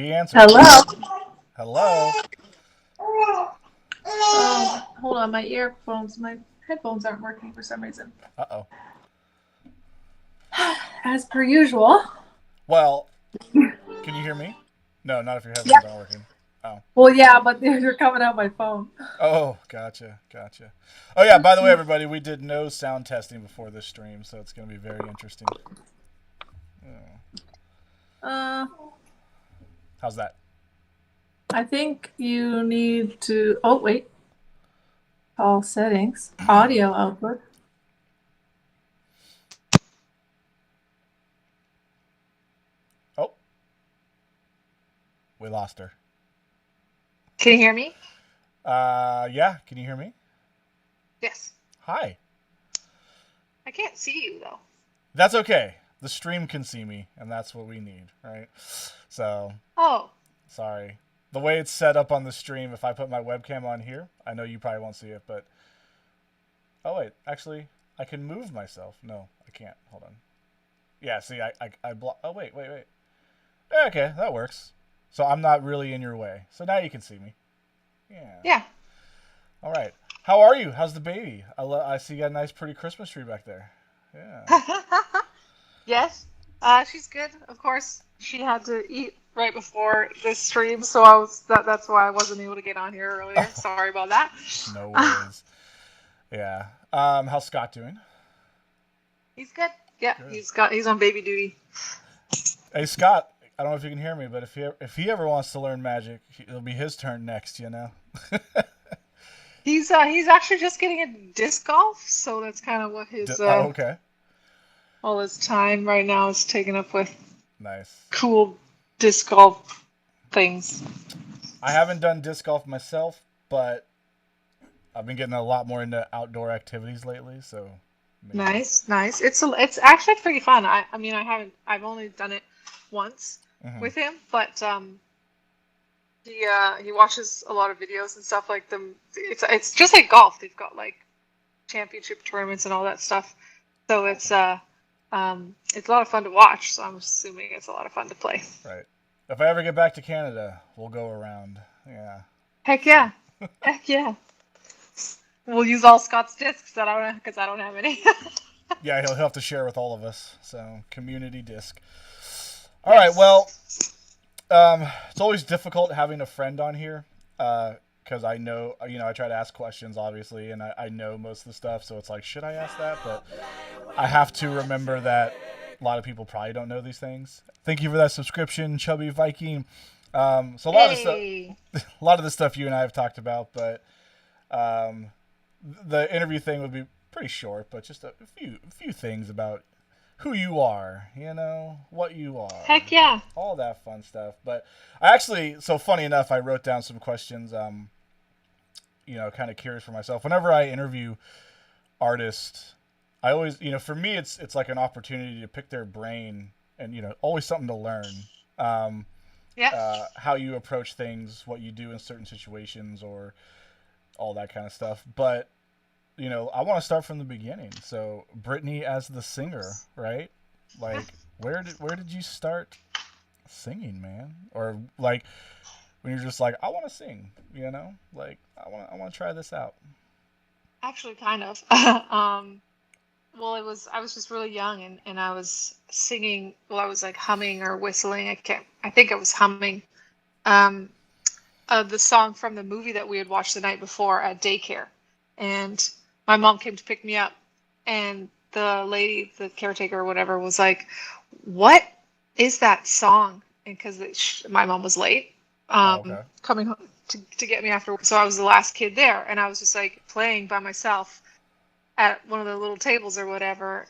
She answered. Hello. Hello. Hold on, my headphones aren't working for some reason. Uh-oh. As per usual. Well, can you hear me? No, not if your headphones aren't Yeah. working. Oh. Well, yeah, but they're coming out my phone. Oh, gotcha. Oh yeah, by the way, everybody, we did no sound testing before this stream, so it's going to be very interesting. Oh. Uh, How's that? I think you need to. Oh wait, all settings, audio output. Oh, we lost her. Can you hear me? Yeah, can you hear me? Yes. Hi. I can't see you though. That's okay. The stream can see me, and that's what we need, right? So, Oh, sorry. The way it's set up on the stream, if I put my webcam on here, I know you probably won't see it, but... Oh, wait. Actually, I can move myself. No, I can't. Hold on. Yeah, see, I block... Oh, wait. Yeah, okay, that works. So I'm not really in your way. So now you can see me. Yeah. yeah. All right. How are you? How's the baby? I see you got a nice, pretty Christmas tree back there. Yeah. Yes. She's good. Of course, she had to eat right before this stream, so that's why I wasn't able to get on here earlier. Sorry about that. No worries. Yeah. How's Scott doing? He's good. Yeah, Good. he's on baby duty. Hey, Scott. I don't know if you can hear me, but if he ever wants to learn magic, it'll be his turn next. You know. He's actually just getting into disc golf, so that's kind of what his Oh, okay. all his time right now is taken up with Nice. cool disc golf things. I haven't done disc golf myself, but I've been getting a lot more into outdoor activities lately. So maybe. Nice. It's actually pretty fun. I mean I've only done it once with him, but he watches a lot of videos and stuff like them. It's just like golf. They've got like championship tournaments and all that stuff. So it's a lot of fun to watch. So I'm assuming it's a lot of fun to play. Right. If I ever get back to Canada, we'll go around. Yeah. Heck yeah, heck yeah. We'll use all Scott's discs because I don't have any. Yeah, he'll have to share with all of us. So community disc. All right. Well, it's always difficult having a friend on here because I know, I try to ask questions, obviously, and I know most of the stuff. So it's like, should I ask that? But I have to remember that a lot of people probably don't know these things. Thank you for that subscription, Chubby Viking. So a lot of the stuff you and I have talked about, but the interview thing would be pretty short, but just a few things about who you are, what you are. Heck yeah. All that fun stuff. But I actually, so funny enough, I wrote down some questions, kind of curious for myself. Whenever I interview artists, I always, for me, it's like an opportunity to pick their brain and, always something to learn. How you approach things, what you do in certain situations, or all that kind of stuff. But I want to start from the beginning. So Brittney as the singer, right? Like, where did you start singing, man? Or like when you're just like, I want to sing, like I want to try this out. Actually, kind of. Well, I was just really young and I was singing. Well, I was like humming or whistling. I think I was humming. The song from the movie that we had watched the night before at daycare, and my mom came to pick me up, and the lady, the caretaker or whatever, was like, "What is that song?" And because my mom was late, coming home to get me after work, so I was the last kid there, and I was just like playing by myself at one of the little tables or whatever,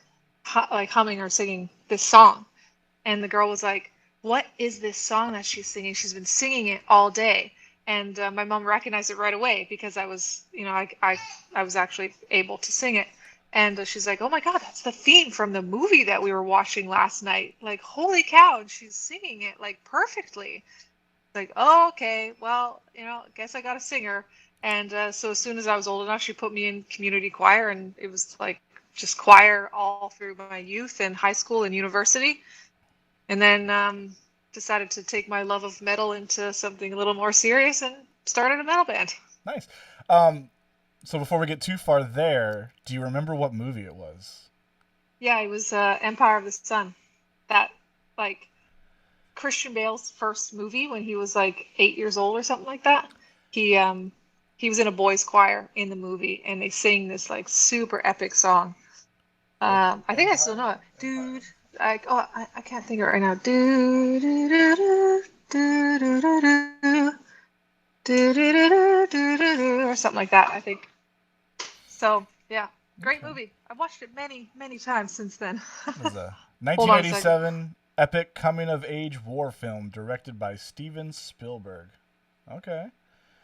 like humming or singing this song, and the girl was like, "What is this song that she's singing? She's been singing it all day." And my mom recognized it right away because I was, I was actually able to sing it. And she's like, "Oh my God, that's the theme from the movie that we were watching last night. Like, holy cow!" And she's singing it like perfectly. Like, oh, okay, well, I guess I got a singer. And so as soon as I was old enough, she put me in community choir, and it was like just choir all through my youth and high school and university. And then decided to take my love of metal into something a little more serious and started a metal band. Nice. So before we get too far there, do you remember what movie it was? Yeah, it was Empire of the Sun. That, like, Christian Bale's first movie when he was like 8 years old or something like that. He was in a boys' choir in the movie, and they sing this like super epic song. I think I still know it, dude. I can't think of it right now. Do do do do do do do do do do do do do or something like that. I think. So yeah, great Okay. movie. I've watched it many many times since then. It was a Hold on a second. 1987 epic coming-of-age war film directed by Steven Spielberg. Okay.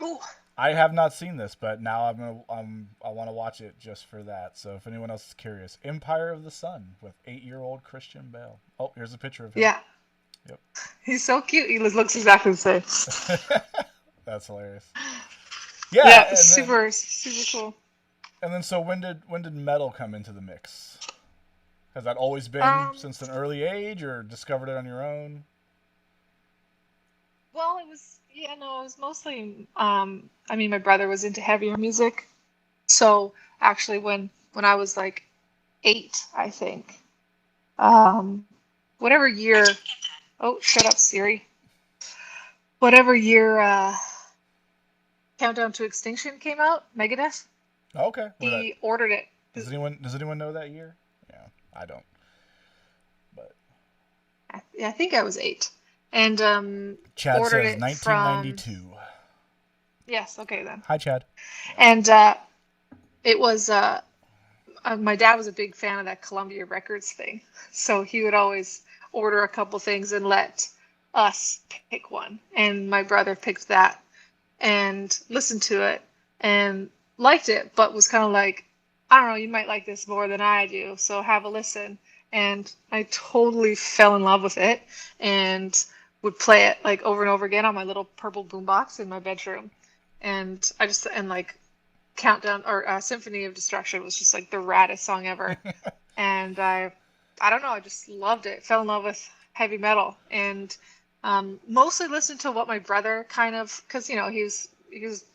Ooh. I have not seen this, but now I want to watch it just for that. So if anyone else is curious, Empire of the Sun with 8-year-old Christian Bale. Oh, here's a picture of him. Yeah. Yep. He's so cute. He looks exactly the same. That's hilarious. Yeah, Yeah, and super cool. so when did metal come into the mix? Has that always been since an early age, or discovered it on your own? Well, it was mostly I mean, my brother was into heavier music. So actually when I was like 8, I think. Whatever year, oh, shut up, Siri. Whatever year Countdown to Extinction came out, Megadeth, Okay. he ordered it. Does anyone know that year? Yeah, I don't. But I think I was 8. And Chad ordered says it 1992. from. Yes, okay then. Hi, Chad. And it was my dad was a big fan of that Columbia Records thing, so he would always order a couple things and let us pick one. And my brother picked that and listened to it and liked it, but was kind of like, I don't know, you might like this more than I do, so have a listen. And I totally fell in love with it and would play it like over and over again on my little purple boombox in my bedroom. And like Countdown or Symphony of Destruction was just like the raddest song ever. And I don't know, I just loved it. Fell in love with heavy metal and mostly listened to what my brother kind of, because he was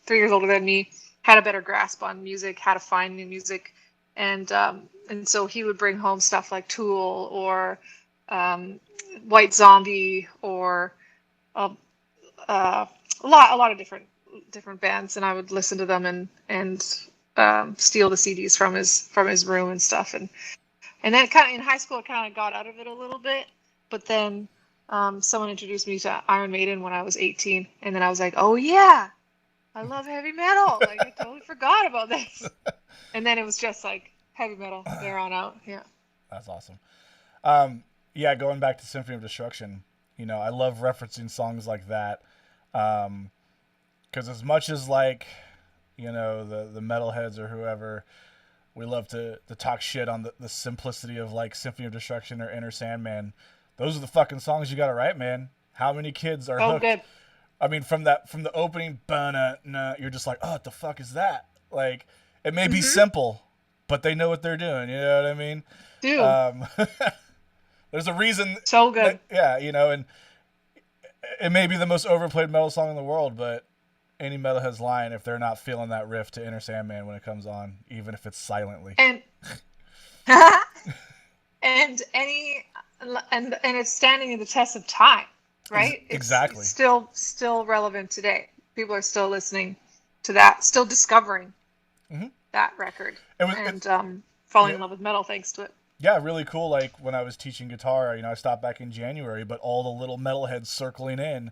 3 years older than me, had a better grasp on music, how to find new music, and so he would bring home stuff like Tool or White Zombie or a lot of different bands, and I would listen to them and steal the CDs from his room and stuff, and then kind of in high school I kind of got out of it a little bit, but then someone introduced me to Iron Maiden when I was 18, and then I was like, oh yeah, I love heavy metal, like I totally forgot about this, and then it was just like heavy metal there on out. Yeah, that's awesome. Yeah, going back to Symphony of Destruction, I love referencing songs like that. Because as much as like, the metalheads or whoever, we love to talk shit on the simplicity of like Symphony of Destruction or Enter Sandman. Those are the fucking songs you got to write, man. How many kids are hooked? Good. I mean, from the opening, you're just like, oh, what the fuck is that? Like, it may be simple, but they know what they're doing. You know what I mean? Dude. There's a reason. So good. And it may be the most overplayed metal song in the world, but any metalhead's lying if they're not feeling that riff to Enter Sandman when it comes on, even if it's silently. And and it's standing the test of time, right? Exactly. It's still relevant today. People are still listening to that, still discovering that record, and falling in love with metal thanks to it. Yeah, really cool. Like when I was teaching guitar, I stopped back in January, but all the little metalheads circling in,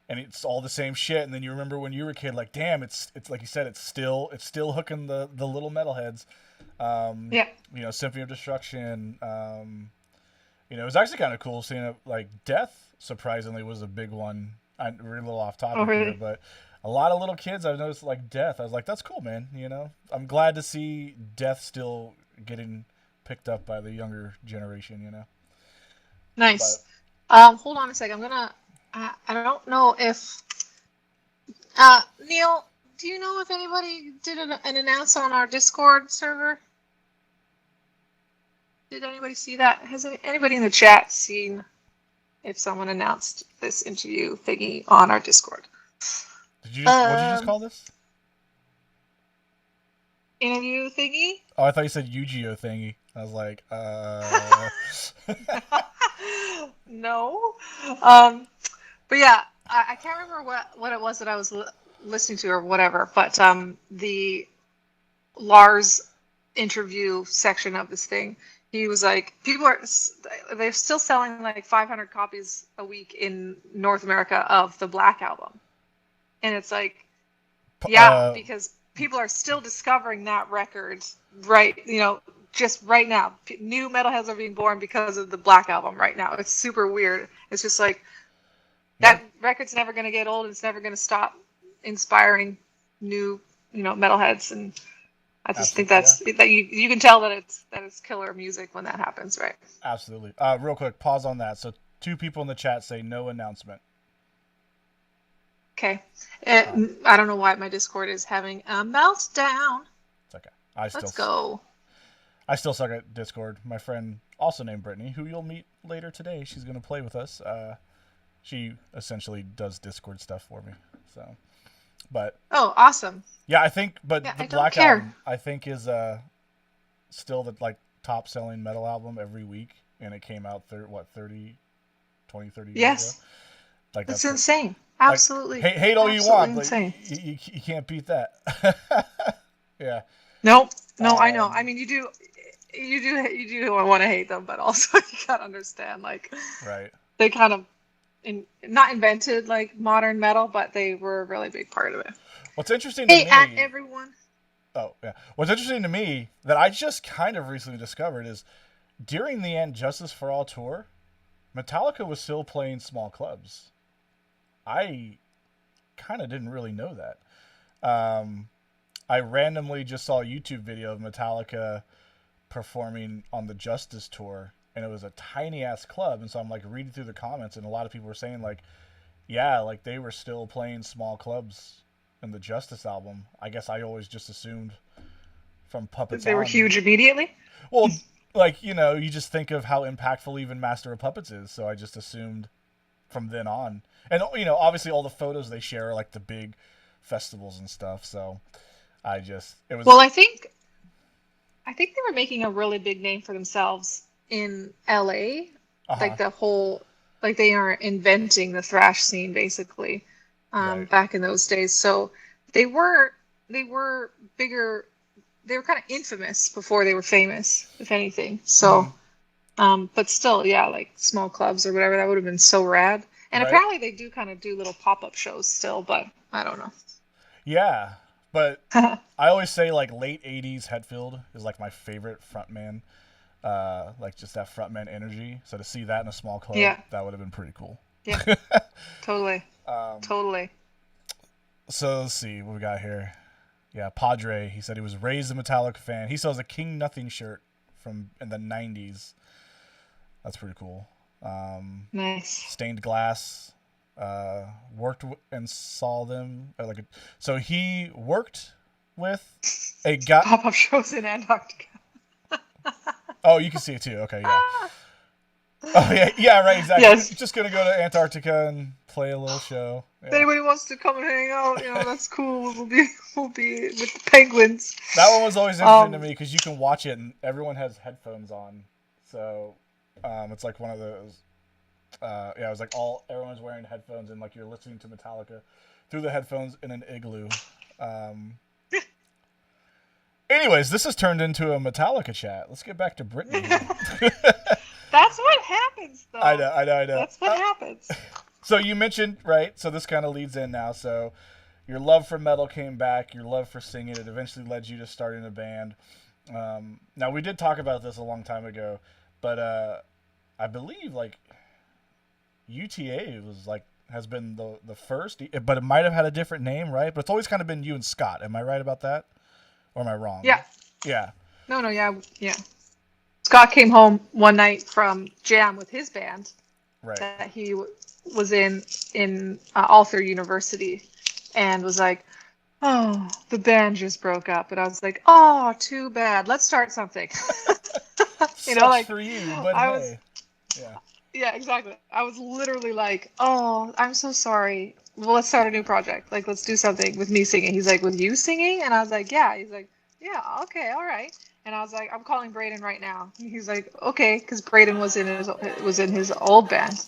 and it's all the same shit. And then you remember when you were a kid, like, damn, it's like you said, it's still hooking the little metalheads. Symphony of Destruction. It was actually kind of cool seeing it. Like Death, surprisingly, was a big one. We're a little off topic here, but a lot of little kids I've noticed like Death. I was like, that's cool, man. I'm glad to see Death still getting picked up by the younger generation. Nice. Hold on a second. I'm gonna. I don't know if Neil. Do you know if anybody did an announce on our Discord server? Did anybody see that? Has anybody in the chat seen if someone announced this interview thingy on our Discord. What did you just call this? Interview thingy? Oh, I thought you said Yu-Gi-Oh thingy. I was like, No. But yeah, I can't remember what it was that I was listening to or whatever, but the Lars interview section of this thing, he was like, they're still selling like 500 copies a week in North America of the Black Album. And it's like, yeah, because people are still discovering that record, right? Just right now. New metalheads are being born because of the Black Album right now. It's super weird. It's just like, that record's never going to get old. It's never going to stop inspiring new, metalheads. And I just think that you can tell that it's killer music when that happens, right? Absolutely. Real quick, pause on that. So 2 people in the chat say no announcement. Okay. I don't know why my Discord is having a meltdown. It's okay. Let's go. I still suck at Discord. My friend, also named Brittney, who you'll meet later today, she's going to play with us. She essentially does Discord stuff for me. So, but oh, awesome. Yeah, I think, but yeah, the Black Album, I think, is still the top selling metal album every week, and it came out 30 years ago. Yes, that's insane. Absolutely. Hate all you want, but you can't beat that. Yeah. No, I know. I mean, you do want to hate them, but also you gotta understand, right? They kind of not invented modern metal, but they were a really big part of it. What's interesting to me, everyone. Oh yeah, what's interesting to me that I just kind of recently discovered is during the And Justice for All tour, Metallica was still playing small clubs. I kind of didn't really know that. I randomly just saw a YouTube video of Metallica performing on the Justice tour, and it was a tiny ass club. And so I'm reading through the comments, and a lot of people were saying they were still playing small clubs in the Justice album. I guess I always just assumed from Puppets they were huge immediately. Well, you just think of how impactful even Master of Puppets is, so I just assumed from then on. And obviously all the photos they share are the big festivals and stuff. So I think they were making a really big name for themselves in LA. The whole they are inventing the thrash scene basically. Right. Back in those days. So they were bigger. They were kind of infamous before they were famous, if anything. So but still, yeah, small clubs or whatever, that would have been so rad. And apparently they do kind of do little pop-up shows still, but I don't know. Yeah, but I always say late 80s Hetfield is my favorite frontman. Just that frontman energy. So to see that in a small club, that would have been pretty cool. Yeah, totally. Totally. So let's see what we got here. Yeah, Padre, he said he was raised a Metallica fan. He sells a King Nothing shirt from in the 90s. That's pretty cool. Nice. Stained Glass, worked and saw them. So he worked with a guy. Pop-up shows in Antarctica. Oh, you can see it too. Okay, yeah. Oh yeah, right, exactly. Yes. Just gonna go to Antarctica and play a little show. Yeah. If anybody wants to come and hang out, that's cool. We'll be with the penguins. That one was always interesting to me because you can watch it and everyone has headphones on, so it's one of those. It was everyone's wearing headphones and you're listening to Metallica through the headphones in an igloo. Anyways, this has turned into a Metallica chat. Let's get back to Brittney. That's what happens, though. I know. That's what happens. So you mentioned, right, so this kind of leads in now. So your love for metal came back, your love for singing. It eventually led you to starting a band. Now, we did talk about this a long time ago, but I believe, UTA was, has been the first, but it might have had a different name, right? But it's always kind of been you and Scott. Am I right about that? Or am I wrong? Yeah. Yeah. No, yeah. Scott came home one night from jam with his band that he was in Arthur University, and was like, "Oh, the band just broke up." And I was like, "Oh, too bad. Let's start something." For you, but hey. Yeah. Yeah, exactly. I was literally like, "Oh, I'm so sorry. Well, let's start a new project. Like, let's do something with me singing." He's like, "With you singing?" And I was like, "Yeah." He's like, "Yeah, okay, all right." And I was like, "I'm calling Braden right now." And he's like, "Okay," because Braden was in his old band,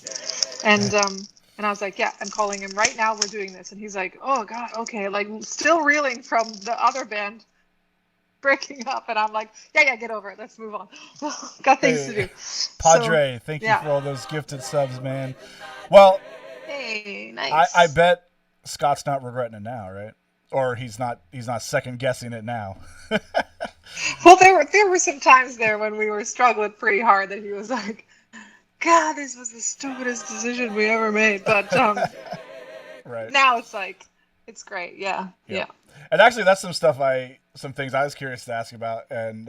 and I was like, "Yeah, I'm calling him right now. We're doing this." And he's like, "Oh God, okay." Like, still reeling from the other band breaking up, and I'm like, "Yeah, get over it. Let's move on. Got things to Hey, do." So, Padre, thank you yeah. for all those gifted subs, man. Well, Hey, I nice. bet Scott's not regretting it now, right? Or he's not second guessing it now. Well, there were some times there when we were struggling pretty hard that he was like, "God, this was the stupidest decision we ever made." But Right. now it's like, it's great. Yeah, Yep. yeah. And actually, that's some things I was curious to ask about, and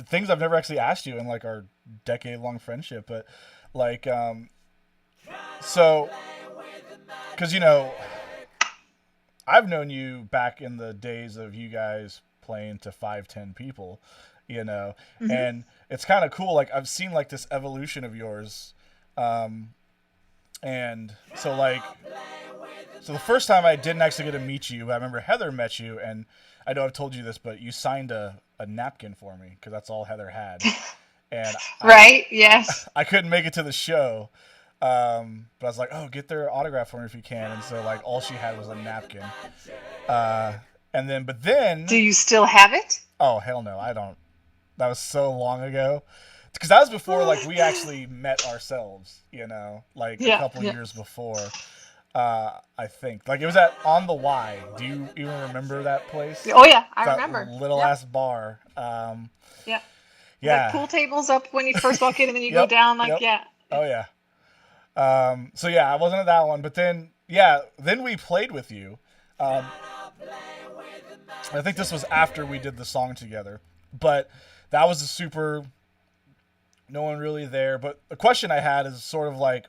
things I've never actually asked you in like our decade-long friendship. But like, so because I've known you back in the days of you guys playing to 5, 10 people, you know, Hmm. and it's kind of cool. Like I've seen like this evolution of yours, um, and so the first time I didn't actually get to meet you, I remember Heather met you, and I know I've told you this, but you signed a napkin for me because that's all Heather had, and Right? Yes. I couldn't make it to the show. But I was like, oh, get their autograph for me if you can. And so like all she had was a napkin. Uh, but Do then, you still have it? oh hell no, I don't. That was so long ago. Because that was before like we actually met ourselves. Like a Yeah, couple yeah. years before. I think like it was at On the Y. Do you even remember that place? Oh yeah, I That remember. little Yep, ass bar. yeah. Like Yeah. pool tables up when you first walk in, and then you go Yep. down. Like, Yep. yeah, yeah. Oh yeah. So yeah, I wasn't at that one, but then yeah, then we played with you. Um, I think this was after we did the song together, but that was a super. No one really there. But the question I had is sort of like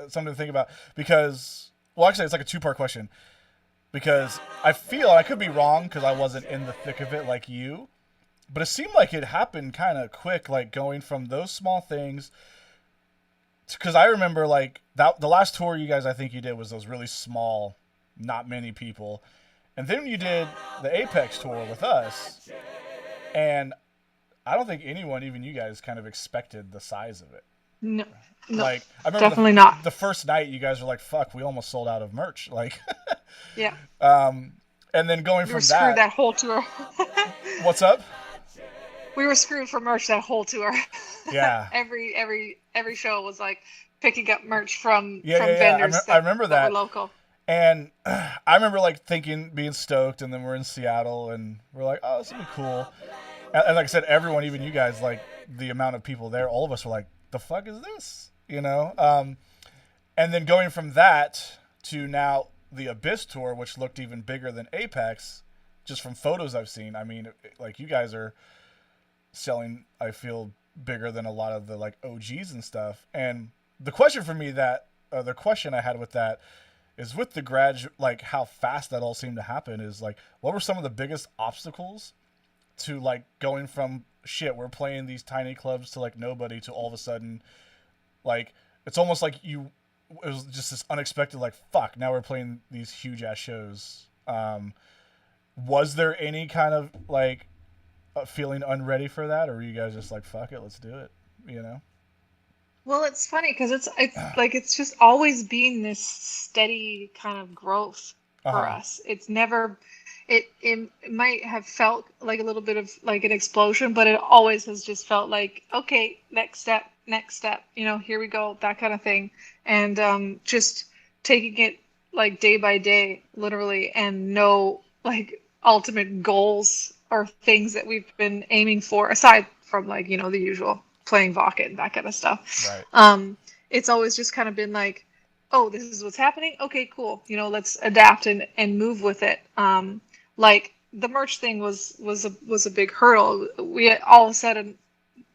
something to think about because, well, actually, it's like a two-part question because I feel I could be wrong because I wasn't in the thick of it like you, but it seemed like it happened kind of quick, like going from those small things because I remember like that the last tour you guys I think you did was those really small, not many people, and then you did the Apex tour with us, and I don't think anyone, even you guys, kind of expected the size of it. No, no, Like I remember definitely not. the first night you guys were like, "Fuck, we almost sold out of merch." Like, Yeah, and then going we were from screwed that, that whole tour. what's up? We were screwed for merch that whole tour. Yeah, Every show was like picking up merch from yeah, yeah, yeah. vendors I remember that were that. local. And I remember like thinking, being stoked, and then we're in Seattle, and we're like, "Oh, this would be cool." And like I said, everyone, even you guys, like the amount of people there, all of us were like, "The fuck is this?" And then going from that to now the Abyss tour, which looked even bigger than Apex, just from photos I've seen. I mean, like you guys are selling, I feel, bigger than a lot of the like OGs and stuff. And the question for me the question I had with that is with the like how fast that all seemed to happen is like, what were some of the biggest obstacles to like going from shit, we're playing these tiny clubs to like nobody to all of a sudden, like, it's almost like it was just this unexpected, like, fuck, now we're playing these huge ass shows. Was there any kind of like feeling unready for that, or were you guys just like, fuck it, let's do it, you know? Well, it's funny because it's like it's just always been this steady kind of growth for Uh-huh. us. It's never it might have felt like a little bit of like an explosion, but it always has just felt like, okay, next step, here we go, that kind of thing. And just taking it like day by day, literally, and no like ultimate goals or things that we've been aiming for aside from like, the usual playing Vocket and that kind of stuff. Right. It's always just kind of been like, oh, this is what's happening. Okay, cool. Let's adapt and move with it. Like the merch thing was a big hurdle. We all of a sudden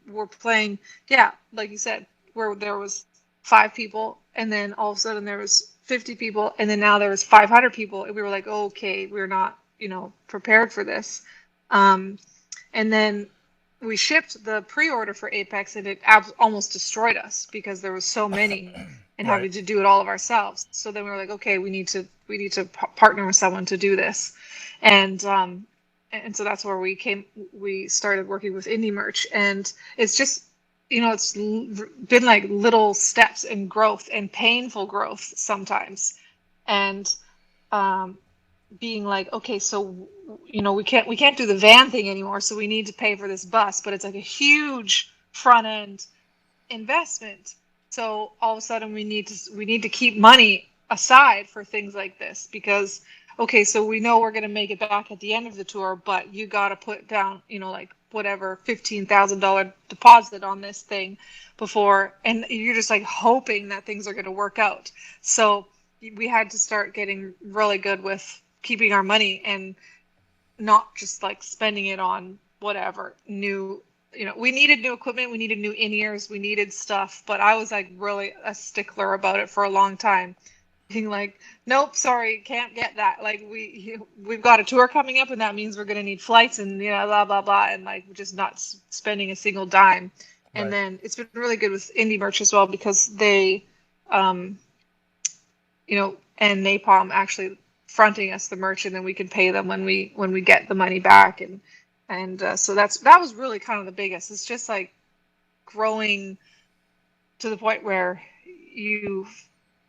were playing, yeah, like you said, where there was 5 people, and then all of a sudden there was 50 people, and then now there was 500 people, and we were like, okay, we're not, prepared for this. And then we shipped the pre-order for Apex, and it almost destroyed us because there was so many and Right. having to do it all of ourselves. So then we were like, okay, we need to partner with someone to do this, and so that's where we started working with Indie Merch, and it's just, it's been like little steps in growth and painful growth sometimes, and being like, okay, so we can't do the van thing anymore, so we need to pay for this bus, but it's like a huge front end investment. So all of a sudden we need to keep money aside for things like this, because okay, so we know we're going to make it back at the end of the tour, but you got to put down, like whatever $15,000 deposit on this thing before, and you're just like hoping that things are going to work out. So we had to start getting really good with keeping our money and not just like spending it on whatever new. We needed new equipment, we needed new in-ears, we needed stuff, but I was like really a stickler about it for a long time, being like, nope, sorry, can't get that. Like we've got a tour coming up, and that means we're going to need flights and blah blah blah, and like just not spending a single dime. And Right. then it's been really good with Indie Merch as well, because they and Napalm actually fronting us the merch, and then we can pay them when we get the money back, and so that was really kind of the biggest. It's just like growing to the point where you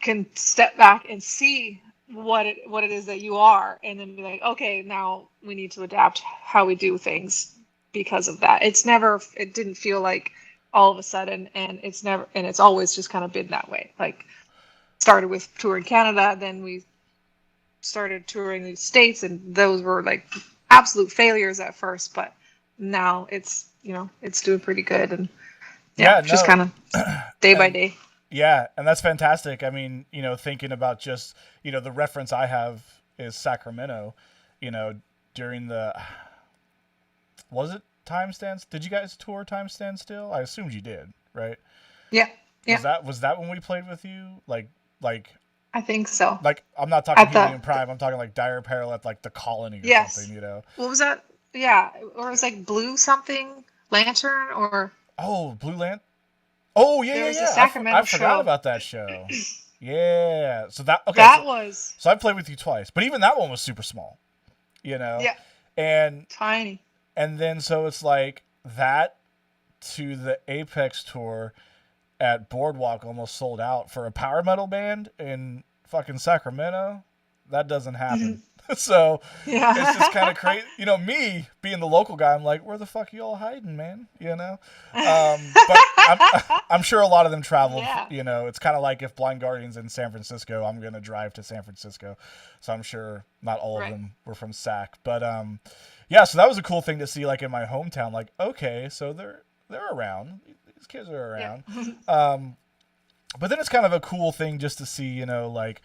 can step back and see what it is that you are, and then be like, okay, now we need to adapt how we do things because of that. It didn't feel like all of a sudden, and it's always just kind of been that way. Like started with touring Canada, then we started touring the States, and those were like absolute failures at first, but now it's doing pretty good, and just No. kind of day by And day. yeah, and that's fantastic. I mean, thinking about just, the reference I have is Sacramento, you know, during the, was it Time Stand? Did you guys tour Time Stand Still? I assumed you did, right? Yeah, yeah, Was that when we played with you? Like I think so. I'm not talking At Helium the Prime. I'm talking like Dire Peril at like the Colony or Yes, something. what was that? Yeah, or it was like Blue something Lantern, or Oh, Blue Land. Oh yeah, there yeah, was a yeah. I Sacramento forgot show. about that show. Yeah. So that okay. That was So I played with you twice, but even that one was super small. You know, yeah, and tiny. then so it's like that to the Apex tour at Boardwalk almost sold out for a power metal band in fucking Sacramento. That doesn't happen. So it's just kind of Yeah. crazy. Me being the local guy, I'm like, where the fuck you all hiding, man? But I'm sure a lot of them traveled. Yeah. It's kind of like if Blind Guardian's in San Francisco, I'm gonna drive to San Francisco. So I'm sure not all of Right. them were from Sac, but yeah. So that was a cool thing to see, like in my hometown. Like, okay, so they're around. These kids are Yeah. around. But then it's kind of a cool thing just to see, like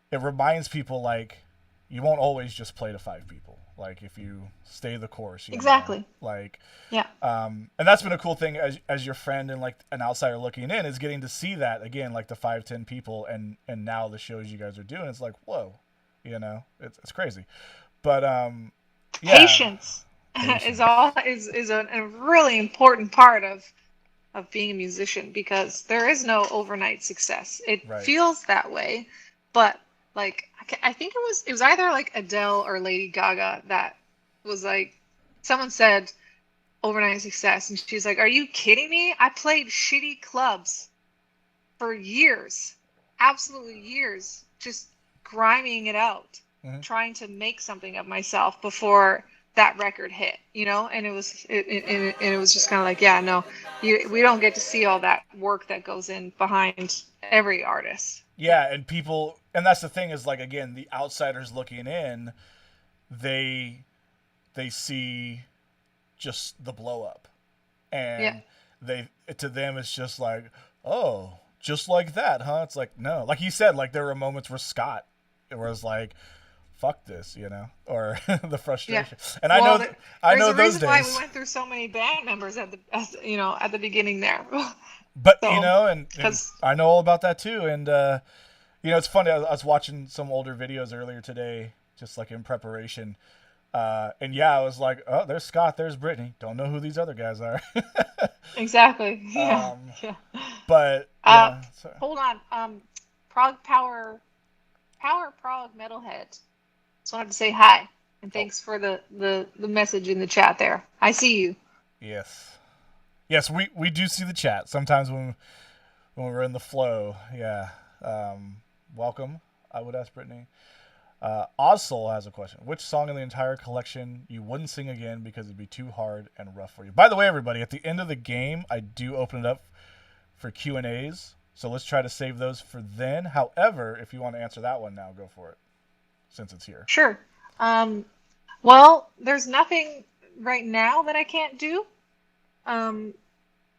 it reminds people like you won't always just play to 5 people. Like if you stay the course, Exactly. like, Yeah. and that's been a cool thing as your friend and like an outsider looking in is getting to see that again, like the 5-10 people and now the shows you guys are doing. It's like, whoa, it's crazy. But yeah, Patience is a really important part of being a musician, because there is no overnight success. It Right. feels that way, but like I think it was either like Adele or Lady Gaga that was like, someone said overnight success, and she's like, "Are you kidding me? I played shitty clubs for years, absolutely years, just grinding it out, Mhm. trying to make something of myself before that record hit, and it was just kind of like, yeah, no, we don't get to see all that work that goes in behind every artist." Yeah, and people, and that's the thing is like again, the outsiders looking in, they see just the blow up, and Yeah. to them it's just like, oh, just like that, huh? It's like, no, like you said, like there were moments where Scott, it was like, fuck this, or the frustration. And Well, I there's know a those reason why we days. went through so many band members at the beginning there. But So, and 'cause- I know all about that too. And it's funny. I was watching some older videos earlier today, just like in preparation. And yeah, I was like, oh, there's Scott, there's Brittney. Don't know who these other guys are. Exactly. Yeah. um, Yeah. but Uh, yeah, so, hold on. Prague Power Prague Metalhead. Just wanted to say hi and oh, thanks for the message in the chat there. I see you. yes, yes, we do see the chat sometimes when we're in the flow. Yeah. Welcome. I would ask Brittney. Ozsoul has a question. Which song in the entire collection you wouldn't sing again because it'd be too hard and rough for you? By the way, everybody, at the end of the game, I do open it up for Q&As. So let's try to save those for then. However, if you want to answer that one now, go for it, since it's here. Sure. Um, well, there's nothing right now that I can't do. Um,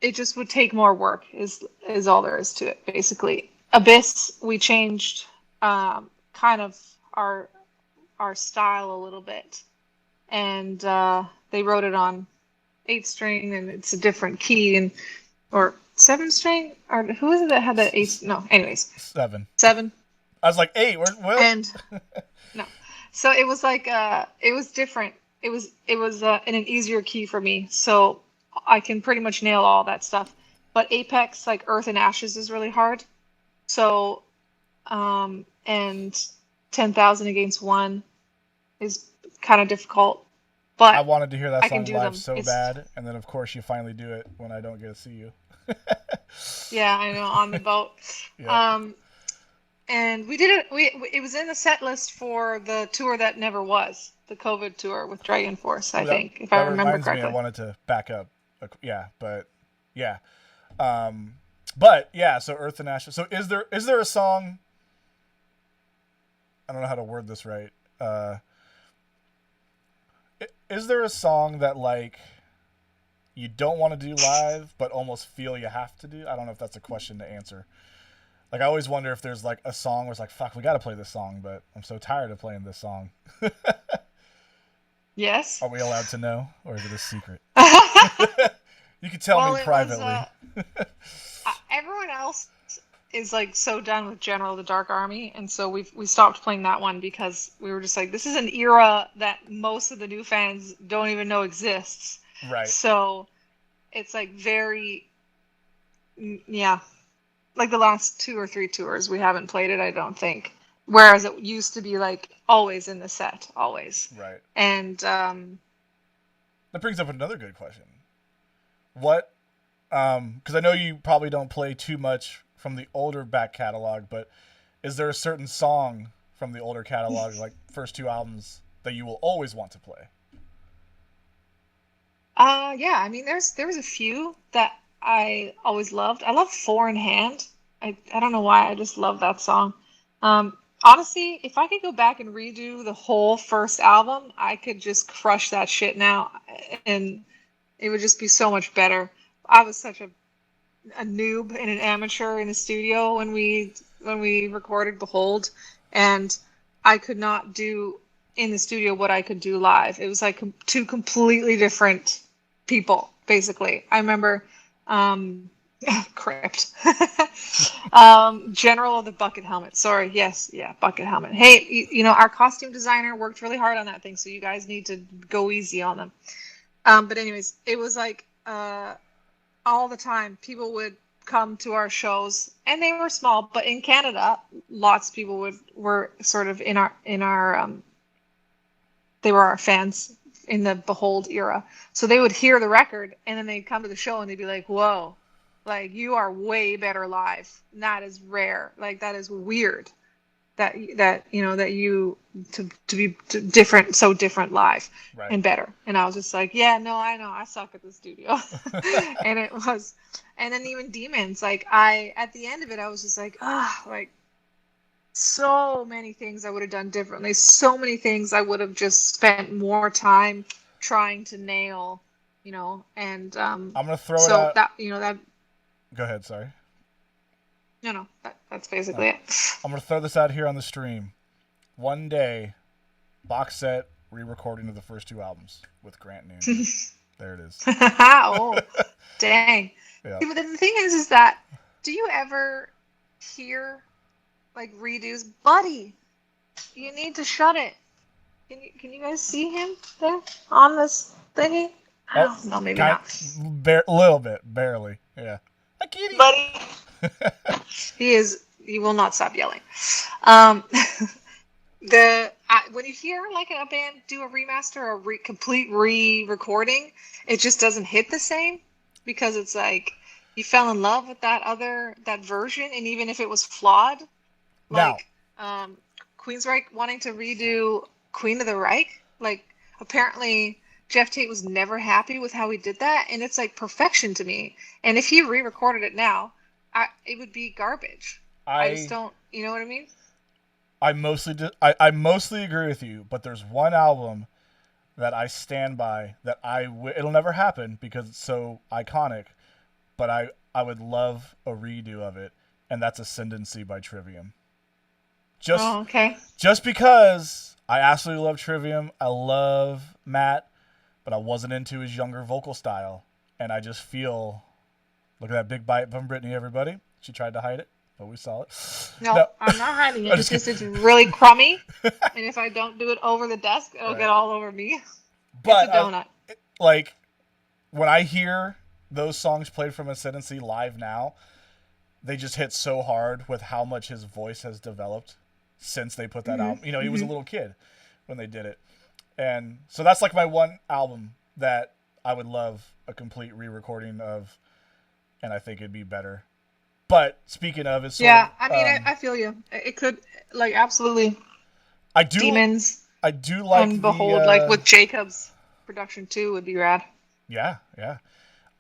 it just would take more work is all there is to it, basically. Abyss, we changed kind of our our style a little bit, and they wrote it on 8 string, and it's a different key, and or 7 string, or who is it that had that 8? No, anyways, 7. 7. I was like 8. Well, And no, so it was like it was different. It was in an easier key for me, so I can pretty much nail all that stuff. But Apex, like Earth and Ashes, is really hard. So and 10,000 Against One is kind of difficult, I but wanted to hear that I can song do live them. so It's bad, and then of course you finally do it when I don't get to see you. Yeah, I know, on the boat. Yeah, Um, and we did it. It was in the set list for the tour that never was, the COVID tour with Dragon Force, I ooh, that think, if that I remember reminds me. I correctly. wanted to back up. Yeah, but yeah, um, but yeah. So Earth and Ashes. So is there a song? I don't know how to word this right. Is there a song that like you don't want to do live, but almost feel you have to do? I don't know if that's a question to answer. Like I always wonder if there's like a song where it's like, fuck, we got to play this song, but I'm so tired of playing this song. Yes. Are we allowed to know, or is it a secret? Well, You can tell me it was privately. everyone else is like so done with General of the Dark Army, and so we stopped playing that one because we were just like, this is an era that most of the new fans don't even know exists. Right. So it's like yeah, like the last 2 or 3 tours we haven't played it, I don't think. Whereas it used to be like always in the set, always. Right. And That brings up another good question. What? Because I know you probably don't play too much from the older back catalog, but is there a certain song from the older catalog, like first 2 albums, that you will always want to play? yeah, I mean there was a few that I always loved. I love Four in Hand. I don't know why, I just love that song. Honestly, if I could go back and redo the whole first album, I could just crush that shit now, and it would just be so much better. I was such a noob and an amateur in the studio when we recorded Behold, and I could not do in the studio what I could do live. It was like two completely different people, basically. I remember Crypt. General of the Bucket Helmet. Sorry, yes, yeah, Bucket Helmet. Hey, our costume designer worked really hard on that thing, so you guys need to go easy on them. But anyways, it was like all the time people would come to our shows, and they were small, but in Canada lots of people were sort of in our they were our fans in the Behold era, so they would hear the record and then they'd come to the show and they'd be like, whoa, like you are way better live, and that is rare, like that is weird that you to be different, so different live Right. and better. And I was just like, yeah, no, I know, I suck at the studio. And it was, and then even Demons, like at the end of it, I was just like, like so many things I would have done differently. So many things I would have just spent more time trying to nail, and I'm gonna throw it so out. that. Go ahead. Sorry. No, that's No. basically it. I'm gonna throw this out here on the stream. One day, box set re-recording of the first 2 albums with Grant Noonan. There it is. Oh, dang. Yeah. But the thing is that, do you ever hear like redos? Buddy, you need to shut it. Can you guys see him there on this thingy? Oh, Oh, no, maybe kind, not. little bit, barely. Yeah. Hi, kitty. Buddy, he will not stop yelling. Um, when you hear like a band do a remaster or complete re-recording, it just doesn't hit the same because it's like you fell in love with that version, and even if it was flawed, Now, like Queensryche wanting to redo Queen of the Reich, like apparently Jeff Tate was never happy with how he did that, and it's like perfection to me. And if he re-recorded it now, it would be garbage. I just I don't, you know what I mean? I mostly agree with you, but there's one album that I stand by that it'll never happen because it's so iconic, but I would love a redo of it, and that's Ascendancy by Trivium. Just Oh, okay. just because I absolutely love Trivium, I love Matt, but I wasn't into his younger vocal style, and I just feel, look at that big bite from Brittney, everybody. She tried to hide it, but we saw it. No, I'm not hiding it. It's just it's really crummy, and if I don't do it over the desk, it'll get all over me. But It's a donut. like when I hear those songs played from Ascendancy live now, they just hit so hard with how much his voice has developed since they put that album. You know, he was a little kid when they did it. And so that's like my one album that I would love a complete re-recording of, and I think it'd be better. But speaking of, it's sort of, I mean, I feel you. It could, like, absolutely. I do Demons I do like and Behold, like with Jacob's production too, would be rad. yeah.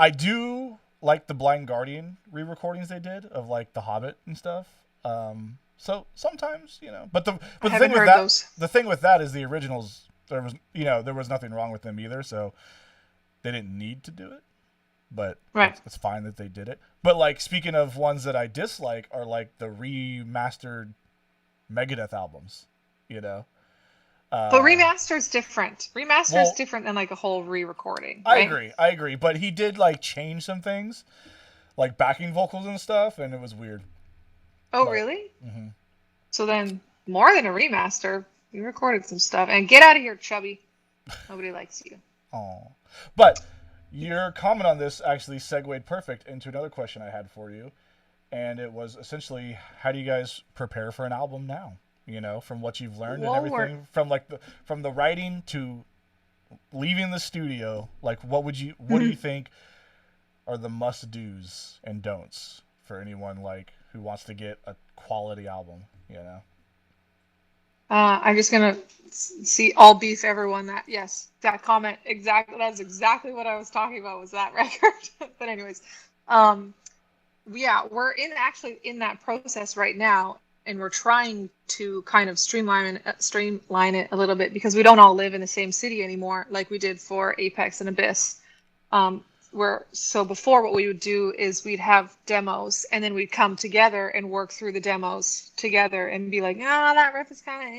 I do like the Blind Guardian re-recordings they did of like The Hobbit and stuff. So sometimes, but the thing with that, the thing with that is the originals. There was nothing wrong with them either, so they didn't need to do it. But right. it's fine that they did it. But like speaking of ones that I dislike are like the remastered Megadeth albums, But remaster is different. Remaster is different than like a whole re-recording. Right? I agree. But he did like change some things, like backing vocals and stuff, and it was weird. Oh, really? Mm-hmm. So then, more than a remaster, you recorded some stuff. And get out of here, Chubby. Nobody likes you. Oh, but your comment on this actually segued perfect into another question I had for you, and it was essentially, how do you guys prepare for an album now? From what you've learned and everything, from the writing to leaving the studio. Like, what do you think are the must-dos and don'ts for anyone like who wants to get a quality album? I'm just gonna see all beef everyone that comment exactly. That's exactly what I was talking about, was that record. But anyways, we're in that process right now, and we're trying to kind of streamline it a little bit because we don't all live in the same city anymore, like we did for Apex and Abyss. So before, what we would do is we'd have demos, and then we'd come together and work through the demos together and be like, that riff is kind of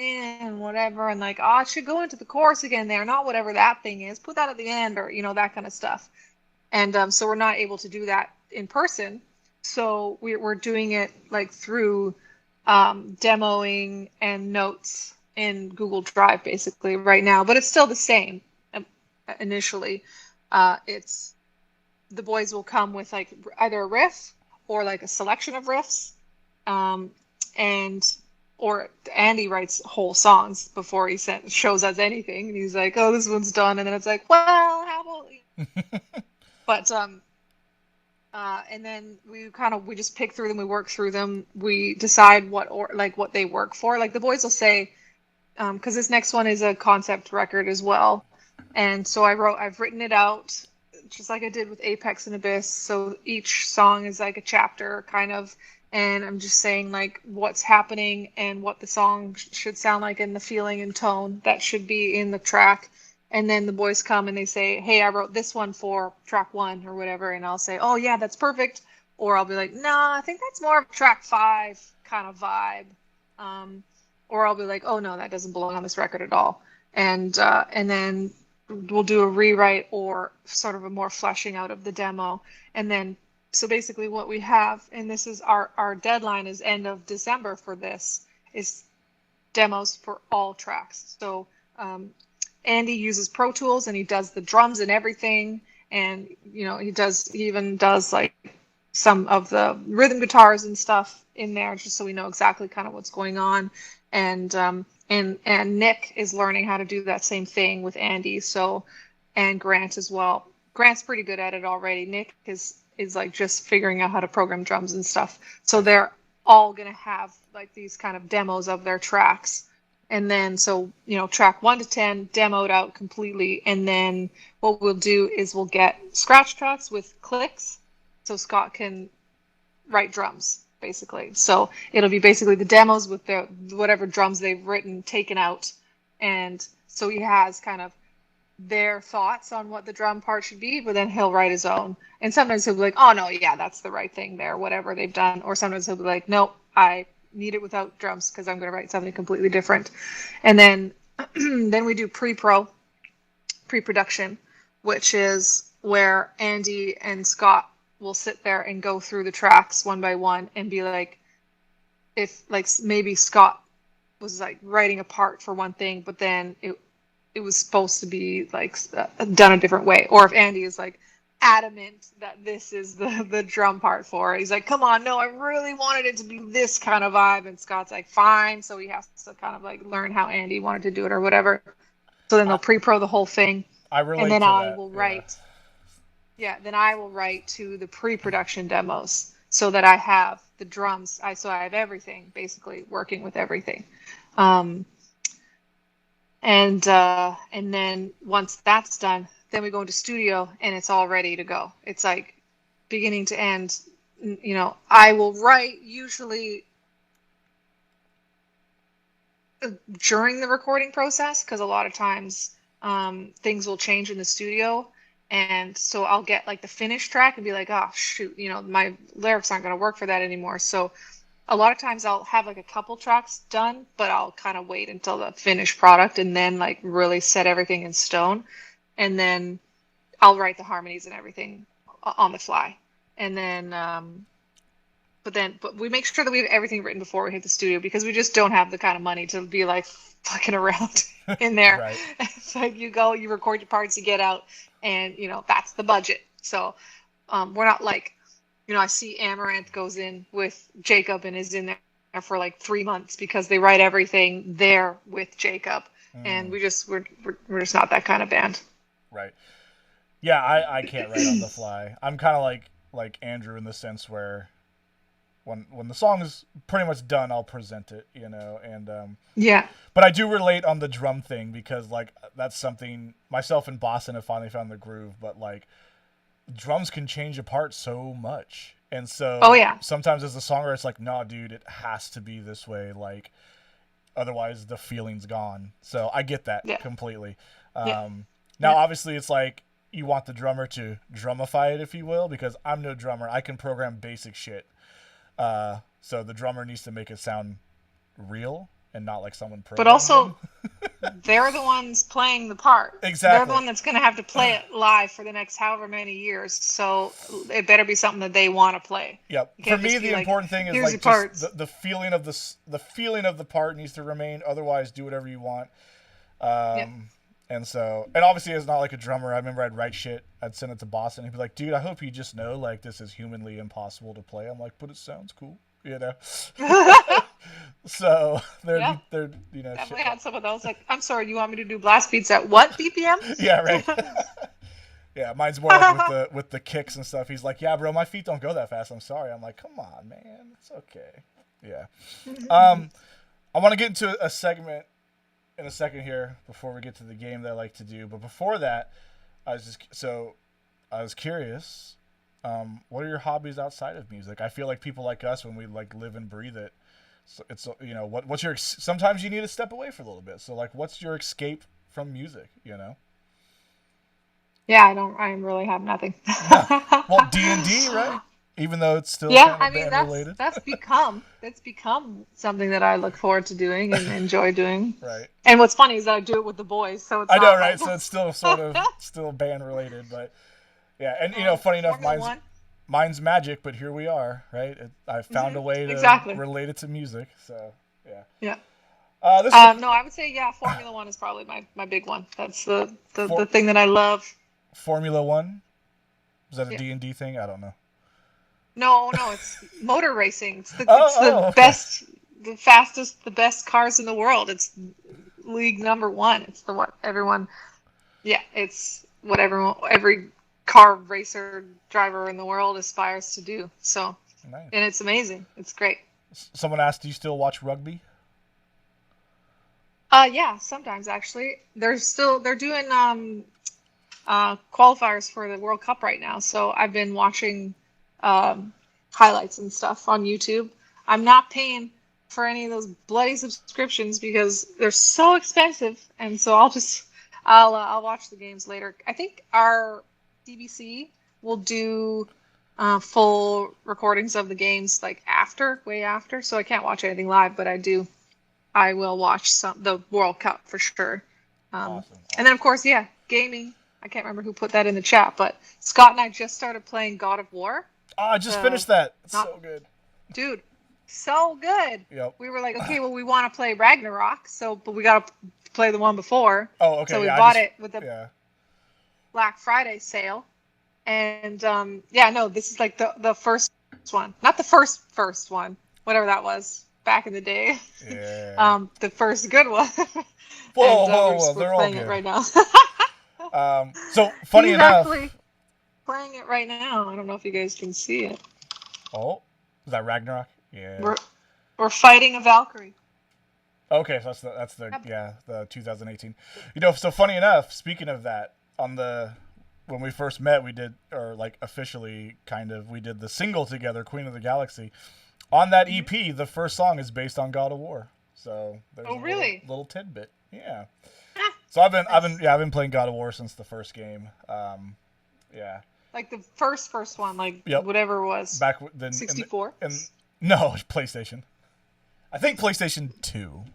and whatever, and like, it should go into the chorus again there, not whatever that thing is, put that at the end, or that kind of stuff. And so we're not able to do that in person, so we're doing it like through demoing and notes in Google Drive basically right now, but it's still the same. Initially, it's the boys will come with like either a riff or like a selection of riffs, or Andy writes whole songs before he shows us anything, and he's like, "Oh, this one's done," and then it's like, "Well, how about?" But and then we just pick through them, we work through them, we decide what they work for. Like the boys will say, because this next one is a concept record as well, and so I've written it out just like I did with Apex and Abyss. So each song is like a chapter kind of, and I'm just saying like what's happening and what the song should sound like and the feeling and tone that should be in the track. And then the boys come and they say, "Hey, I wrote this one for track 1 or whatever," and I'll say, "Oh yeah, that's perfect." Or I'll be like, "No, I think that's more of track 5 kind of vibe." Or I'll be like, "Oh no, that doesn't belong on this record at all." And then we'll do a rewrite or sort of a more fleshing out of the demo. And then, so basically what we have, and this is our deadline is end of December for this, is demos for all tracks. So Andy uses Pro Tools and he does the drums and everything. And, he even does like some of the rhythm guitars and stuff in there, just so we know exactly kind of what's going on. And Nick is learning how to do that same thing with Andy. So, and Grant as well. Grant's pretty good at it already. Nick is like just figuring out how to program drums and stuff. So they're all going to have like these kind of demos of their tracks. And then, so, track 1 to 10 demoed out completely. And then what we'll do is we'll get scratch tracks with clicks so Scott can write drums, basically. So it'll be basically the demos with the whatever drums they've written taken out. And so he has kind of their thoughts on what the drum part should be, but then he'll write his own. And sometimes he'll be like, oh, no, yeah, that's the right thing there, whatever they've done. Or sometimes he'll be like, nope, I need it without drums because I'm going to write something completely different. And then then we do pre-production, which is where Andy and Scott will sit there and go through the tracks one by one and be like, if like maybe Scott was like writing a part for one thing, but then it was supposed to be like done a different way. Or if Andy is like adamant that this is the drum part for it, he's like, come on, no, I really wanted it to be this kind of vibe. And Scott's like, fine. So he has to kind of like learn how Andy wanted to do it or whatever. So then they'll pre-pro the whole thing. I relate and then to I that. will write. Yeah, then I will write to the pre-production demos so that I have the drums. So I have everything, basically working with everything. And then once that's done, then we go into studio and it's all ready to go. It's like beginning to end. I will write usually during the recording process because a lot of times things will change in the studio. And so I'll get like the finished track and be like, oh, shoot, my lyrics aren't going to work for that anymore. So a lot of times I'll have like a couple tracks done, but I'll kind of wait until the finished product and then like really set everything in stone. And then I'll write the harmonies and everything on the fly. And then, but we make sure that we have everything written before we hit the studio because we just don't have the kind of money to be like fucking around in there. Right. It's like you go, you record your parts, you get out, and that's the budget. So we're not like, I see Amaranth goes in with Jacob and is in there for like 3 months because they write everything there with Jacob, and we're just not that kind of band. Right. Yeah, I can't write on the fly. I'm kind of like Andrew in the sense where when the song is pretty much done, I'll present it, and yeah. But I do relate on the drum thing because like that's something myself and Boston have finally found the groove, but like drums can change a part so much. And so sometimes as a songwriter it's like, no, dude, it has to be this way, like otherwise the feeling's gone. So I get that completely. Now obviously it's like you want the drummer to drumify it, if you will, because I'm no drummer. I can program basic shit. So the drummer needs to make it sound real and not like someone programmed. But also, they're the ones playing the part. Exactly. They're the one that's going to have to play it live for the next however many years. So it better be something that they want to play. Yep. For me, the important thing is like just the feeling of the feeling of the part needs to remain. Otherwise, do whatever you want. And obviously it's not like a drummer. I remember I'd write shit, I'd send it to Boston, he'd be like, dude, I hope you just know like this is humanly impossible to play. I'm like, but it sounds cool, So they're definitely had some of those. Like, I'm sorry, you want me to do blast beats at what BPM? Yeah, right. Yeah, mine's more like with the kicks and stuff. He's like, yeah, bro, my feet don't go that fast. I'm sorry. I'm like, come on, man, it's okay. Yeah. I want to get into a segment in a second here before we get to the game that I like to do. But before that, I was curious, what are your hobbies outside of music? I feel like people like us, when we like live and breathe it, so it's what's your, sometimes you need to step away for a little bit. So like, what's your escape from music? Yeah, I really have nothing. Yeah. Well, D&D, right? Even though it's still kind of band related. That's become something that I look forward to doing and enjoy doing. Right. And what's funny is that I do it with the boys, so it's I know, right? So it's still sort of still band related, but yeah. And funny enough, mine's magic, but here we are, right? I found a way to relate it to music, so yeah. This No, I would say Formula One is probably my big one. That's the thing that I love. Formula One. Is that a Yeah. D&D thing? I don't know. No, it's motor racing. It's the Okay. best, the fastest, the best cars in the world. It's league number one. It's the what everyone. Yeah, it's what every car racer driver in the world aspires to do. So, Nice. and it's amazing. It's great. Someone asked, do you still watch rugby? Yeah, sometimes actually. They're doing qualifiers for the World Cup right now. So I've been watching highlights and stuff on YouTube. I'm not paying for any of those bloody subscriptions because they're so expensive, and so I'll watch the games later. I think our CBC will do full recordings of the games like way after. So I can't watch anything live, but I will watch the World Cup for sure. Awesome. And then of course, gaming. I can't remember who put that in the chat, but Scott and I just started playing God of War. Oh, I just finished that. It's so good. Dude, so good. Yep. We were like, okay, well, we want to play Ragnarok, but we got to play the one before. Oh, okay. So we bought it with the Black Friday sale. And, this is like the first one. Not the first one, whatever that was back in the day. Yeah. The first good one. Whoa, we're they're all playing good. it right now. So, funny He's enough... actually playing it right now. I don't know if you guys can see it. Oh, is that Ragnarok? Yeah. We're fighting a Valkyrie. Okay, so that's the 2018. So funny enough, speaking of that, when we first met, we did, or like officially we did the single together, Queen of the Galaxy. On that EP, the first song is based on God of War. So there's really? little tidbit. Yeah. So I've been playing God of War since the first game. Yeah. Like the first one, whatever it was. Back then 64? No, PlayStation. I think PlayStation 2.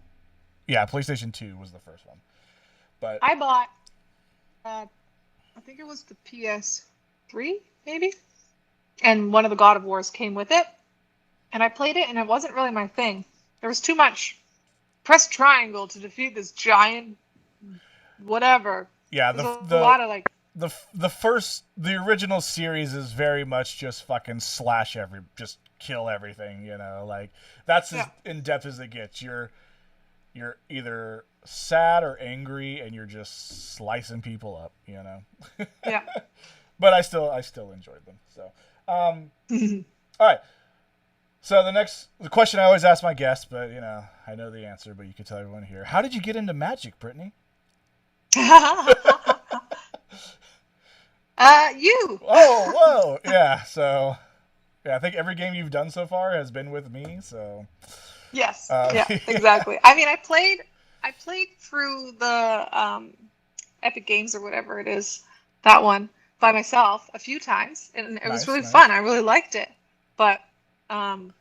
Yeah, PlayStation 2 was the first one. But I bought I think it was the PS3, maybe? And one of the God of Wars came with it. And I played it and it wasn't really my thing. There was too much press triangle to defeat this giant whatever. Yeah, a lot of the original series is very much just fucking just kill everything, like that's as in depth as it gets. You're either sad or angry and you're just slicing people up, Yeah. But I still enjoyed them. So all right. So the question I always ask my guests, but I know the answer, but you can tell everyone here. How did you get into magic, Brittney? You. Oh, whoa. Yeah, so I think every game you've done so far has been with me, so yes. Yeah, exactly. I mean, I played through the Epic Games or whatever it is, that one by myself a few times, and it was really fun. I really liked it. But no,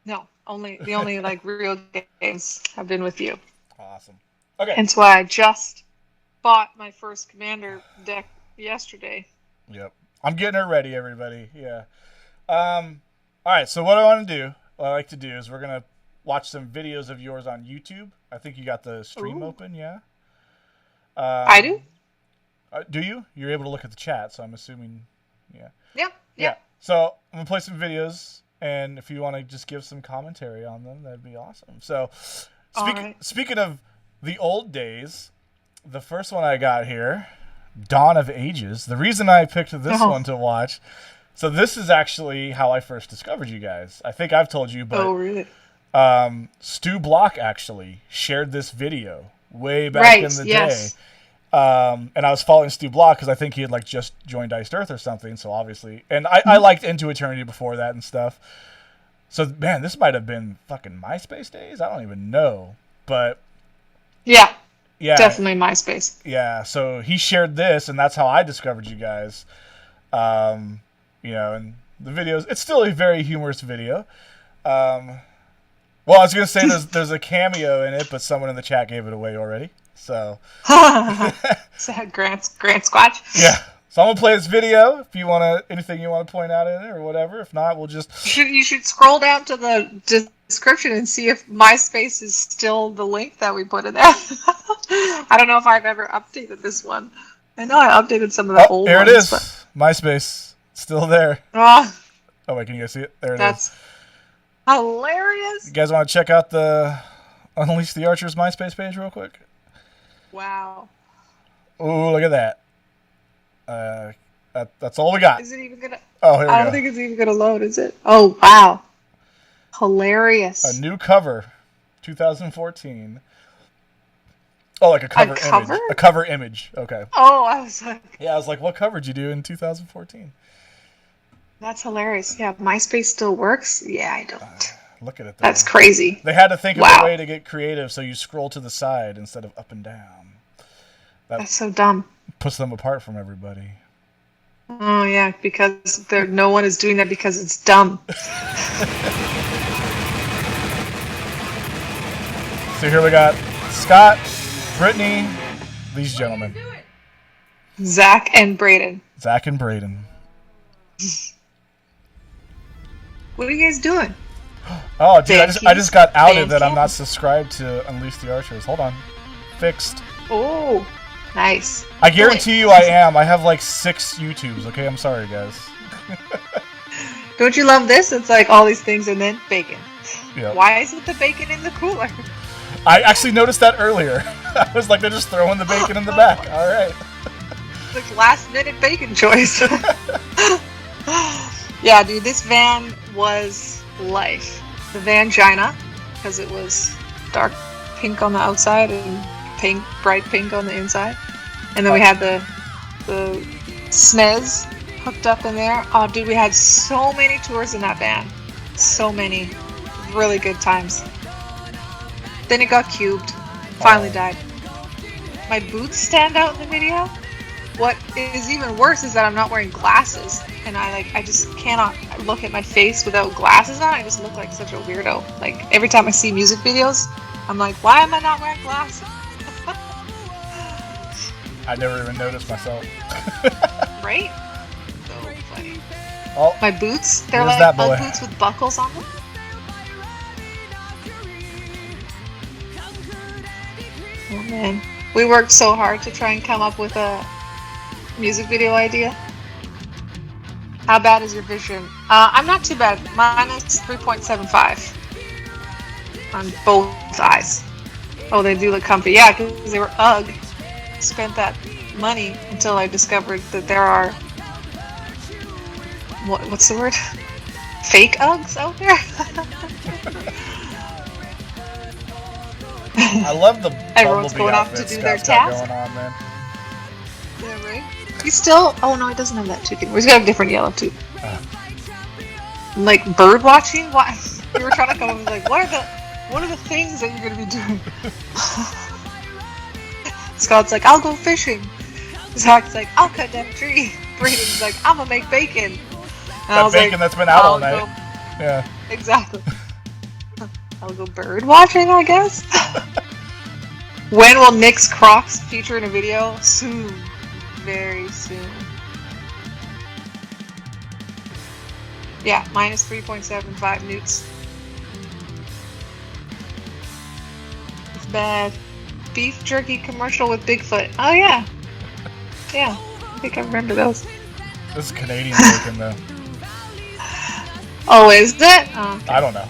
the only like real games have been with you. Awesome. Okay. Hence why I just bought my first Commander deck yesterday. Yep. I'm getting her ready, everybody. Yeah. All right, so what I like to do is we're going to watch some videos of yours on YouTube. I think you got the stream open, yeah? I do. Do you? You're able to look at the chat, so I'm assuming, Yeah. So I'm going to play some videos, and if you want to just give some commentary on them, that'd be awesome. So speaking of the old days, the first one I got here, Dawn of Ages. The reason I picked this one to watch, so this is actually how I first discovered you guys. I think I've told you, but really? Stu Block actually shared this video way back in the day. And I was following Stu Block because I think he had just joined Iced Earth or something. So obviously, and I liked Into Eternity before that and stuff. So man, this might have been fucking MySpace days. I don't even know, but yeah, definitely MySpace. Yeah, so he shared this, and that's how I discovered you guys. And the videos. It's still a very humorous video. Well, I was gonna say there's a cameo in it, but someone in the chat gave it away already. So Grant Squatch. Yeah. So I'm gonna play this video. If you anything you want to point out in it or whatever. If not, we'll just. You should scroll down to the description and see if MySpace is still the link that we put in there. I don't know if I've ever updated this one. I know I updated some of the old here ones. Here it is. But... MySpace. Still there. Oh, wait, can you guys see it? There it is. That's hilarious. You guys want to check out the Unleash the Archers MySpace page real quick? Wow. Ooh, look at that. That's all we got. Is it even gonna? Oh, here we go. I don't think it's even gonna load, is it? Oh, wow. Hilarious. A new cover, 2014. Oh, like a cover image. A cover image. Okay. Oh, I was like... Yeah, I was like, what cover did you do in 2014? That's hilarious. Yeah, MySpace still works? Yeah, I don't. Look at it, though. That's crazy. They had to think of a way to get creative, so you scroll to the side instead of up and down. That's so dumb. Puts them apart from everybody. Oh, yeah, because no one is doing that because it's dumb. So here we got Scott, Brittney, these gentlemen. Zach and Braden. Zach and Braden. What are you guys doing? Oh, dude, I just got outed that I'm not subscribed to Unleash the Archers. Hold on. Fixed. Oh, nice. I guarantee you I am. I have like 6 YouTubes, okay? I'm sorry, guys. Don't you love this? It's like all these things and then bacon. Yep. Why isn't the bacon in the cooler? I actually noticed that earlier. I was like, they're just throwing the bacon in the back. All right. Like last minute bacon choice. Yeah, dude, this van was life. The Vangina, because it was dark pink on the outside and bright pink on the inside. And then we had the SNES hooked up in there. Oh, dude, we had so many tours in that van. So many. Really good times. Then it got cubed. Finally died. My boots stand out in the video. What is even worse is that I'm not wearing glasses. And I just cannot look at my face without glasses on. I just look like such a weirdo. Like, every time I see music videos, I'm like, why am I not wearing glasses? I never even noticed myself. Right? So funny. Oh, my boots, they're like Ugg boots with buckles on them. Oh man, we worked so hard to try and come up with a music video idea. How bad is your vision? I'm not too bad. Mine is 3.75 on both eyes. Oh, they do look comfy. Yeah, because they were Ugg. Spent that money until I discovered that there are what's the word? Fake Uggs out there. I love the everyone's going off to do their task. Going on, man. Yeah, right. He still. Oh no, he doesn't have that tooth anymore. He's got a different yellow tooth. Like bird watching. Why? We were trying to come up with like what are the things that you're gonna be doing? Scott's like, I'll go fishing. Zach's like, I'll cut down a tree. Braden's like, I'm gonna make bacon. That bacon that's been out all night. Yeah. Exactly. I'll go bird watching, I guess. When will Nick's Crocs feature in a video? Soon. Very soon. Yeah, minus 3.75 newts. It's bad. Beef jerky commercial with Bigfoot. Oh yeah. Yeah, I think I remember those. This is Canadian bacon though. Oh, is it? Oh, okay. I don't know.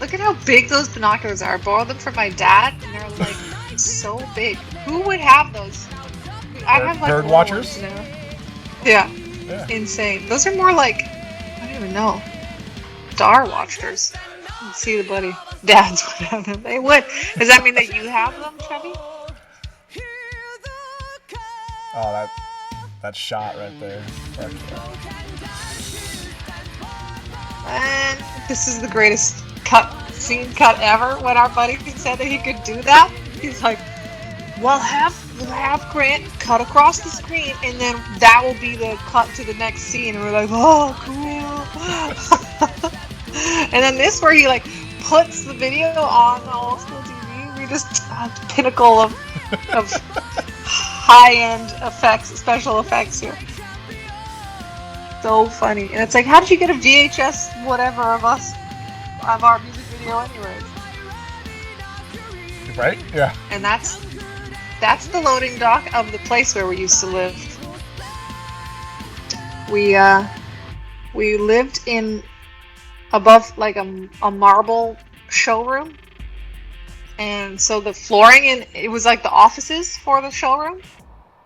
Look at how big those binoculars are. I borrowed them from my dad, and they're like so big. Who would have those? I have like bird watchers. Yeah. Insane. Those are more like I don't even know. Star watchers. Let's see the buddy. Dads would have them. They would. Does that mean that you have them, Chubby? Oh, that shot right there. And this is the greatest scene cut ever. When our buddy said that he could do that, he's like, we'll have Grant cut across the screen, and then that will be the cut to the next scene. And we're like, oh, cool. And then this where he like puts the video on the old school TV. We just pinnacle of high-end effects, special effects here. So funny. And it's like, how did you get a VHS whatever of us of our music video anyways. Right? Yeah. And that's the loading dock of the place where we used to live. We lived in above like a marble showroom, and so the flooring it was like the offices for the showroom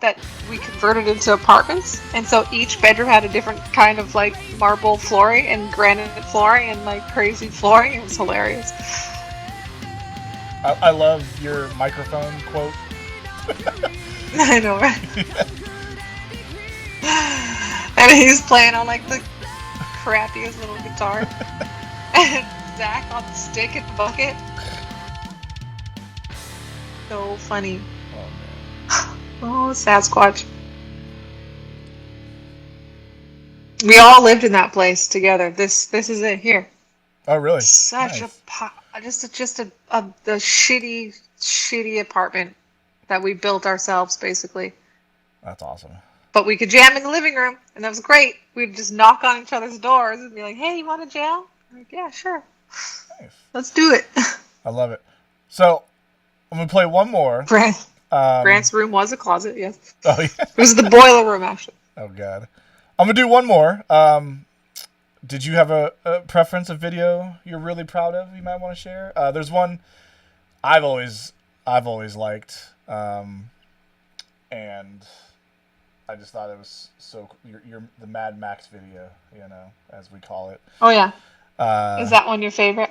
that we converted into apartments, and so each bedroom had a different kind of like marble flooring and granite flooring and like crazy flooring. It was hilarious. I love your microphone quote. I know, right? And he's playing on like the crappiest little guitar. And Zach on the stick and bucket. So funny. Oh man. Oh, Sasquatch. We all lived in that place together. This is it here. Oh really? Such Nice. just a shitty apartment that we built ourselves basically. That's awesome. But we could jam in the living room, and that was great. We'd just knock on each other's doors and be like, "Hey, you want to jam?" I'm like, "Yeah, sure. Nice. Let's do it." I love it. So I'm gonna play one more. Grant's room was a closet, yes. Oh yeah. It was the boiler room, actually. Oh god. I'm gonna do one more. Did you have a preference, a video you're really proud of? You might want to share. There's one I've always liked, and I just thought it was so. You're the Mad Max video, as we call it. Oh yeah. Uh, Is that one your favorite?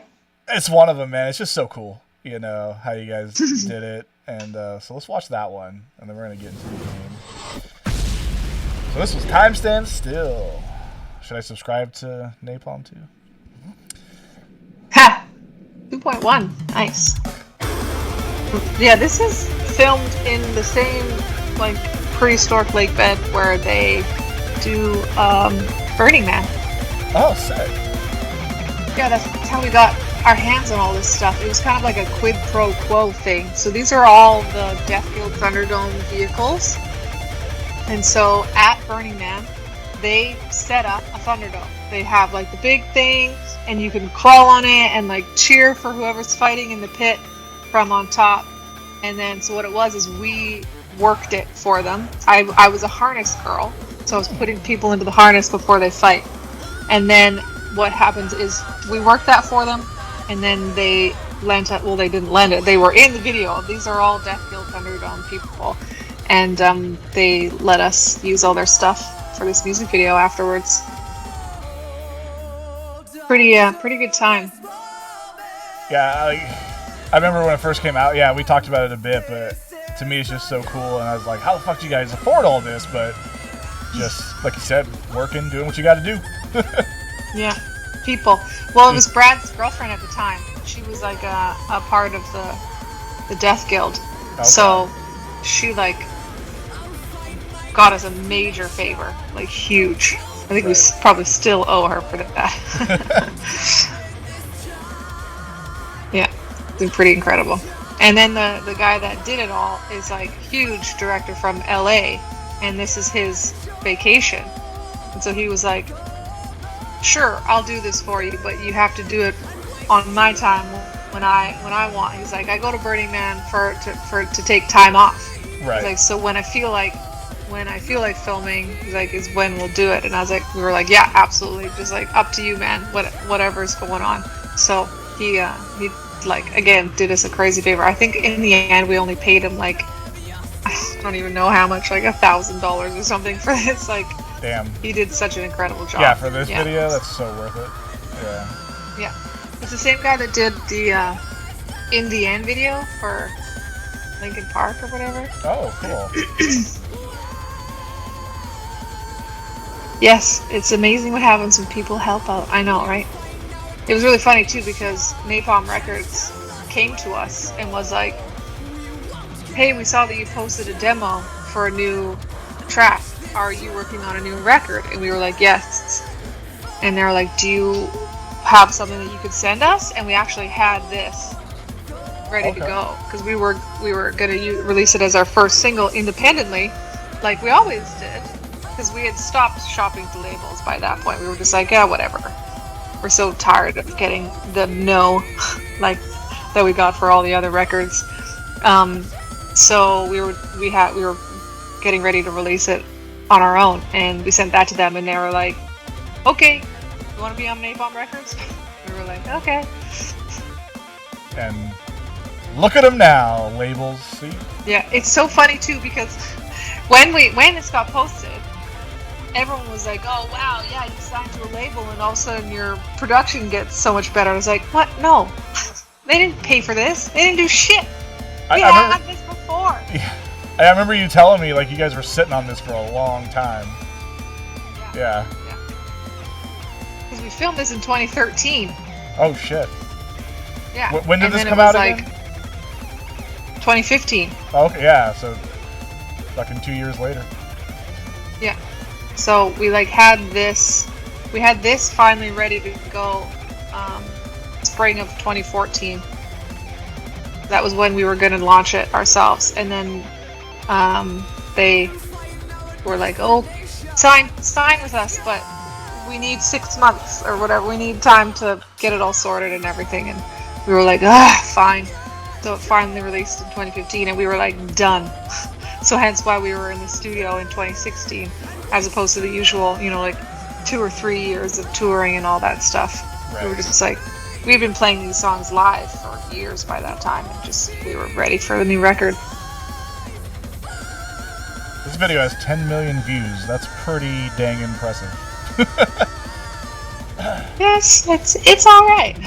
It's one of them, man. It's just so cool, how you guys did it, and so let's watch that one, and then we're gonna get into the game. So this was Time Stand Still. Should I subscribe to Napalm too? Ha! 2.1. Nice. Yeah, this is filmed in the same like prehistoric lake bed where they do Burning Man. Oh, sick. Yeah, that's how we got our hands on all this stuff. It was kind of like a quid pro quo thing. So these are all the Death Guild Thunderdome vehicles. And so at Burning Man, they set up a Thunderdome. They have like the big thing, and you can crawl on it and like cheer for whoever's fighting in the pit from on top. And then, so what it was is we worked it for them. I was a harness girl, so I was putting people into the harness before they fight. And then what happens is we worked that for them, and then they lent it. Well, they didn't lend it. They were in the video. These are all Death Guild Thunderdome people, and they let us use all their stuff for this music video afterwards. Pretty good time. Yeah, I remember when it first came out. Yeah, we talked about it a bit, but to me, it's just so cool. And I was like, how the fuck do you guys afford all this? But just like you said, working, doing what you got to do. Yeah, people. Well, it was Brad's girlfriend at the time. She was like a part of the Death Guild. Okay. So she like got us a major favor, like huge. I think we probably still owe her for that. Yeah, it's been pretty incredible. And then the guy that did it all is like huge director from LA, and this is his vacation. And so he was like, sure, I'll do this for you, but you have to do it on my time when I want. He's like, I go to Burning Man to take time off. Right. He's like, so when I feel like filming, he's like, is when we'll do it. And I was like, we were like, yeah, absolutely, just like up to you, man. Whatever's going on. So he like again did us a crazy favor. I think in the end we only paid him like I don't even know how much, like $1,000 or something for this. Like, damn, he did such an incredible job. Yeah, for this video, that's so worth it. Yeah, it's the same guy that did the in the end video for Linkin Park or whatever. Oh, cool. Yes, it's amazing what happens when people help out. I know, right? It was really funny too because Napalm Records came to us and was like, hey, we saw that you posted a demo for a new track. Are you working on a new record? And we were like, yes. And they were like, do you have something that you could send us? And we actually had this ready to go because we were going to release it as our first single independently, like we always did, because we had stopped shopping for labels by that point. We were just like, yeah, whatever. we're so tired of getting the no, like that we got for all the other records. So we were getting ready to release it on our own, and we sent that to them, and they were like, "Okay, you want to be on Napalm Records?" We were like, "Okay." And look at them now, labels. See? Yeah, it's so funny too because when it got posted, everyone was like, "Oh wow, yeah, you signed to a label, and all of a sudden your production gets so much better." I was like, "What? No, they didn't pay for this. They didn't do shit. We had this before." Yeah, I remember you telling me like you guys were sitting on this for a long time. Yeah. Because we filmed this in 2013. Oh shit. Yeah. When did this come out again? 2015. Oh, okay, yeah. So, fucking 2 years later. Yeah. So we had this finally ready to go, spring of 2014. That was when we were going to launch it ourselves, and then they were like, "Oh, sign with us, but we need 6 months or whatever. We need time to get it all sorted and everything." And we were like, fine. So it finally released in 2015, and we were like, done. So hence why we were in the studio in 2016, as opposed to the usual, 2 or 3 years of touring and all that stuff. Right. We were just like, we've been playing these songs live for years by that time, and we were ready for the new record. This video has 10 million views. That's pretty dang impressive. Yes, it's all right.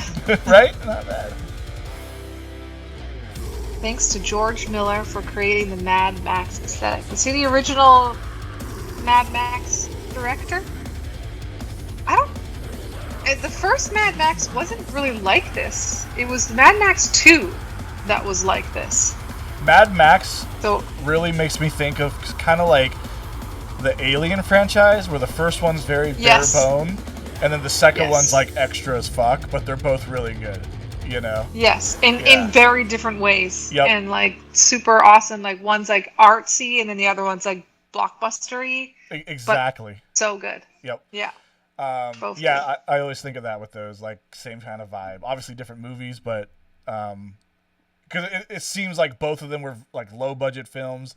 Right? Not bad. Thanks to George Miller for creating the Mad Max aesthetic. Was he the original Mad Max director? The first Mad Max wasn't really like this. It was Mad Max 2 that was like this. Mad Max really makes me think of kind of like the Alien franchise, where the first one's very bare bone, and then the second one's like extra as fuck, but they're both really good, Yes, in very different ways. Yep. And like super awesome. Like one's like artsy, and then the other one's like blockbustery. Exactly. So good. Yep. Yeah. Both good. I always think of that with those, like, same kind of vibe. Obviously different movies, but because it seems like both of them were like low budget films,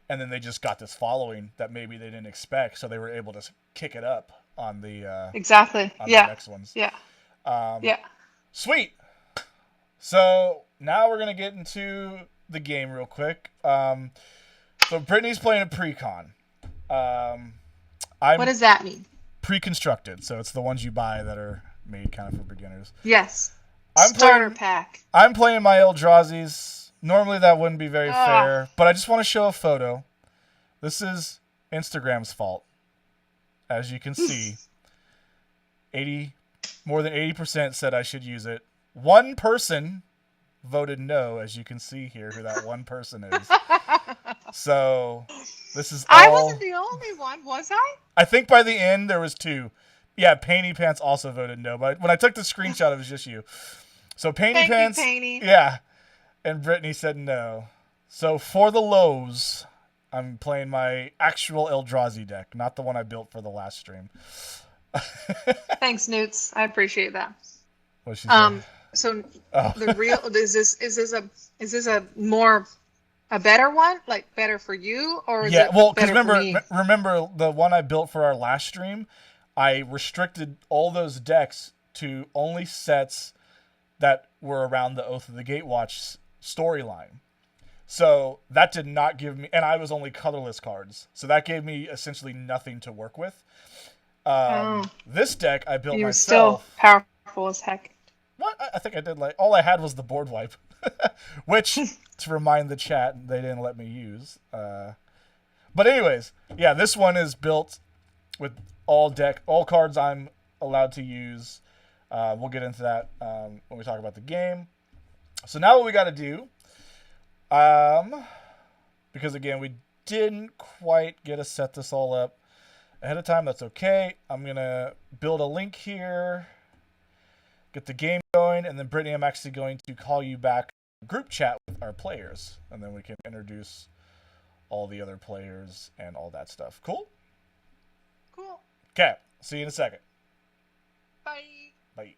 and then they just got this following that maybe they didn't expect, so they were able to kick it up on the exactly on the next ones. Yeah. Sweet. So now we're gonna get into the game real quick. So Brittney's playing a pre-con. What does that mean? Pre-constructed, so it's the ones you buy that are made kind of for beginners. Yes. Starter pack. I'm playing my Eldrazi's. Normally that wouldn't be very fair, but I just want to show a photo. This is Instagram's fault. As you can see, more than 80% said I should use it. One person voted no, as you can see here, who that one person is. So this is all... I wasn't the only one, was I? I think by the end there was 2. Yeah, Painty Pants also voted no, but when I took the screenshot, it was just you. So Painty Pants, yeah, and Brittney said no. So for the lows, I'm playing my actual Eldrazi deck, not the one I built for the last stream. Thanks, Newts. I appreciate that. What'd she say? So the real is this a better one, like better for you, or is it because remember the one I built for our last stream, I restricted all those decks to only sets that were around the Oath of the Gatewatch storyline. So that did not give me, and I was only colorless cards, so that gave me essentially nothing to work with. This deck I built myself. You were still powerful as heck. What? I think I did, all I had was the board wipe, which, to remind the chat, they didn't let me use. But anyways, yeah, this one is built with all cards I'm allowed to use. We'll get into that when we talk about the game. So now what we got to do, because again, we didn't quite get to set this all up ahead of time. That's okay. I'm going to build a link here, get the game going, and then Brittney, I'm actually going to call you back group chat with our players, and then we can introduce all the other players and all that stuff. Cool? Cool. Okay. See you in a second. Bye. Bye.